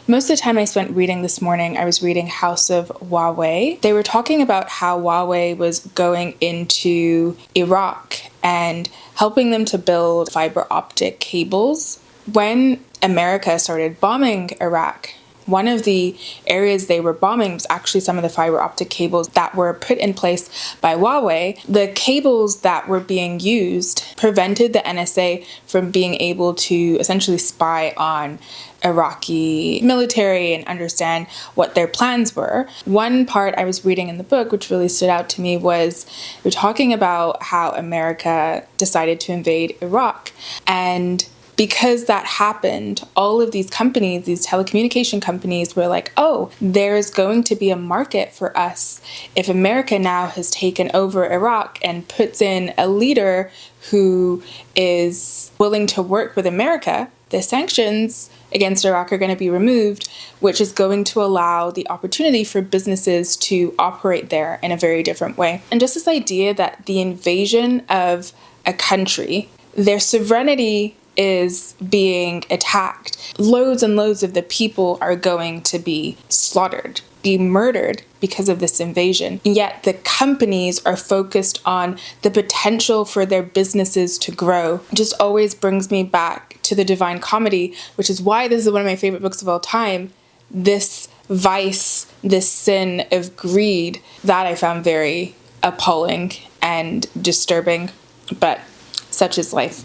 Most of the time I spent reading this morning, I was reading House of Huawei. They were talking about how Huawei was going into Iraq and helping them to build fiber optic cables. When America started bombing Iraq, one of the areas they were bombing was actually some of the fiber optic cables that were put in place by Huawei. The cables that were being used prevented the NSA from being able to essentially spy on Iraqi military and understand what their plans were. One part I was reading in the book, which really stood out to me, was we're talking about how America decided to invade Iraq. And because that happened, all of these companies, these telecommunication companies, were like, oh, there's going to be a market for us if America now has taken over Iraq and puts in a leader who is willing to work with America. The sanctions against Iraq are going to be removed, which is going to allow the opportunity for businesses to operate there in a very different way. And just this idea that the invasion of a country, their sovereignty is being attacked. Loads and loads of the people are going to be slaughtered, be murdered because of this invasion. Yet the companies are focused on the potential for their businesses to grow. It just always brings me back to the Divine Comedy, which is why this is one of my favorite books of all time. This vice, this sin of greed, that I found very appalling and disturbing, but such is life.